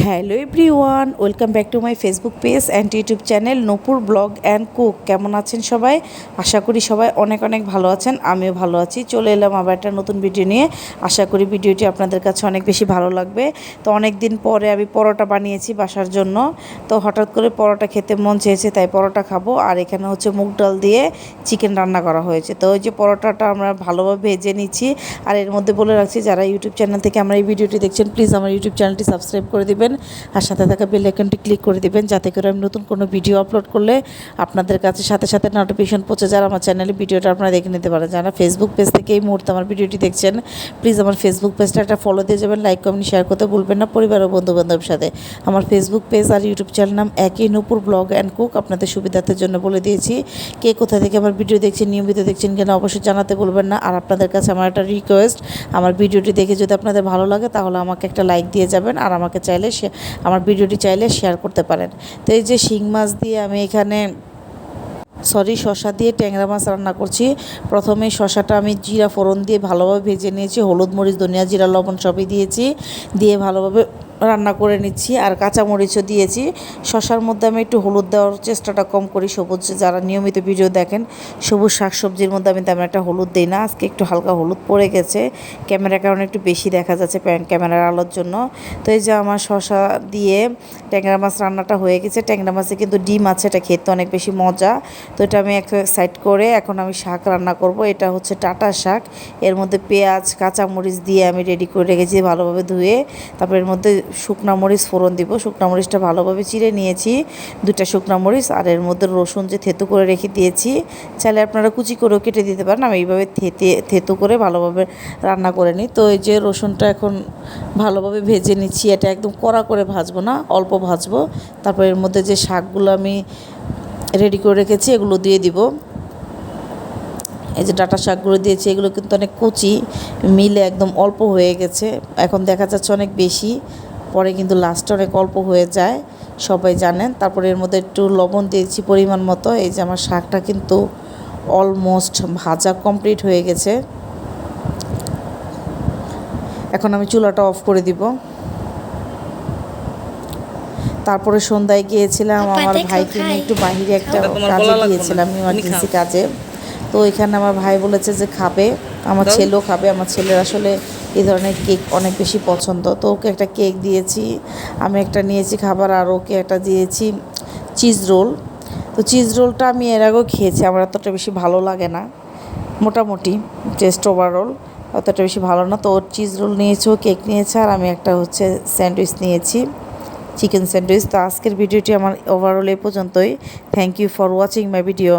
Hello everyone, welcome back to my Facebook page and YouTube channel Nupur blog and cook. কেমন আছেন সবাই? আশা করি সবাই অনেক অনেক ভালো আছেন। আমিও ভালো আছি। চলে এলাম আবার একটা নতুন ভিডিও নিয়ে। আশা করি ভিডিওটি আপনাদের কাছে অনেক বেশি ভালো লাগবে। তো অনেক দিন পরে আমি পরোটা বানিয়েছি বাসার জন্য। তো হঠাৎ করে পরোটা খেতে মন চেয়েছে, তাই পরোটা খাবো। আর এখানে হচ্ছে মুগ ডাল দিয়ে চিকেন রান্না করা হয়েছে। তো ওই যে পরোটাটা আমরা ভালোভাবে ভেজে নিচ্ছি। আর এর মধ্যে বলে রাখছি, যারা ইউটিউব চ্যানেল থেকে আমার এই ভিডিওটি দেখছেন, প্লিজ আমার ইউটিউব চ্যানেলটি সাবস্ক্রাইব করে দিবেন আর সাথে থাকা বেল আইকনটি ক্লিক করে দিবেন, যাতে করে আমি নতুন কোনো ভিডিও আপলোড করলে আপনাদের কাছে সাথে সাথে নোটিফিকেশন পৌঁছে যায়। আমার চ্যানেলে ভিডিওটা আপনারা দেখে নিতে পারেন। যারা ফেসবুক পেজ থেকে এই মুহূর্তে আমার ভিডিওটি দেখছেন, প্লিজ আমার ফেসবুক পেজটা একটা ফলো দিয়ে যাবেন, লাইক কমেন্ট শেয়ার করতে ভুলবেন না পরিবার ও বন্ধুবান্ধবের সাথে। আমার ফেসবুক পেজ আর ইউটিউব চ্যানেল নাম একই, নূপুর ব্লগ অ্যান্ড কুক। আপনাদের সুবিধার্থের জন্য বলে দিয়েছি। কে কোথা থেকে আমার ভিডিও দেখছেন, নিয়মিত দেখছেন কিনা অবশ্যই জানাতে ভুলবেন না। আর আপনাদের কাছে আমার একটা রিকোয়েস্ট, আমার ভিডিওটি দেখে যদি আপনাদের ভালো লাগে তাহলে আমাকে একটা লাইক দিয়ে যাবেন, আর আমাকে চাইলে আমার ভিডিওটি চাইলে শেয়ার করতে পারেন। তো এই যে শিং মাছ দিয়ে আমি এখানে শসা দিয়ে ট্যাংরা মাছ রান্না করছি। প্রথমে শসাটা আমি জিরা ফোড়ন দিয়ে ভালোভাবে ভেজে নিয়েছি, হলুদ মরিচ ধনিয়া জিরা লবণ সবই দিয়েছি, দিয়ে ভালোভাবে রান্না করে নিচ্ছি। আর কাঁচামরিচও দিয়েছি। শসার মধ্যে আমি একটু হলুদ দেওয়ার চেষ্টাটা কম করি। সবুজ, যারা নিয়মিত ভিডিও দেখেন, সবুজ শাকসবজির মধ্যে আমি তেমন একটা হলুদ দিই না। আজকে একটু হালকা হলুদ পড়ে গেছে, ক্যামেরার কারণে একটু বেশি দেখা যাচ্ছে ক্যামেরার আলোর জন্য। তো এই যে আমার শসা দিয়ে ট্যাংরা মাছ রান্নাটা হয়ে গেছে। ট্যাংরা মাছে কিন্তু ডিম আছে, এটা খেতে অনেক বেশি মজা। তো এটা আমি একটা সাইড করে এখন আমি শাক রান্না করব। এটা হচ্ছে টাটা শাক। এর মধ্যে পেঁয়াজ কাঁচামরিচ দিয়ে আমি রেডি করে রেখেছি ভালোভাবে ধুয়ে। তারপর এর মধ্যে শুকনা মরিচ ফোড়ন দিব। শুকনা মরিচটা ভালোভাবে চিড়ে নিয়েছি, 2টা শুকনা মরিচ। আর এর মধ্যে রসুন যে থেতু করে রেখে দিয়েছি, চাইলে আপনারা কুচি করেও কেটে দিতে পারেন। আমি এইভাবে থেতু করে ভালোভাবে রান্না করে নিই। তো এই যে রসুনটা এখন ভালোভাবে ভেজে নিচ্ছি। এটা একদম কড়া করে ভাজবো না, অল্প ভাজবো। তারপর এর মধ্যে যে শাকগুলো আমি রেডি করে রেখেছি এগুলো দিয়ে দিব। এই যে ডাঁটা শাকগুলো দিয়েছি, এগুলো কিন্তু অনেক কচি, মিলে একদম অল্প হয়ে গেছে। এখন দেখা যাচ্ছে অনেক বেশি, পরে কিন্তু লাস্টে অনেক অল্প হয়ে যায়, সবাই জানেন। তারপরে এর মধ্যে একটু লবণ দিয়েছি পরিমাণ মতো। এই যে আমার শাকটা কিন্তু অলমোস্ট ভাজা কমপ্লিট হয়ে গেছে। এখন আমি চুলাটা অফ করে দিব। তারপরে সন্ধ্যায় গিয়েছিলাম আমার ভাইকে নিয়ে একটু বাহিরে একটা কাজে গিয়েছিলাম, ইমার্জেন্সি কাজে। তো এখানে আমার ভাই বলেছে যে খাবে, আমার ছেলেও খাবে। আমার ছেলের আসলে এই ধরনের কেক অনেক বেশি পছন্দ। তো ওকে একটা কেক দিয়েছি, আমি একটা নিয়েছি খাবার, আর ওকে একটা দিয়েছি চিজ রোল। তো চিজ রোলটা আমি এর আগেও খেয়েছি, আমার অতটা বেশি ভালো লাগে না, মোটামুটি টেস্ট ওভারঅল অতটা বেশি ভালো না। তো ওর চিজ রোল নিয়েছে, ও কেক নিয়েছে, আর আমি একটা হচ্ছে স্যান্ডউইচ নিয়েছি, চিকেন স্যান্ডউইচ। তো আজকের ভিডিওটি আমার ওভারঅল এই পর্যন্তই। Thank you for watching my video.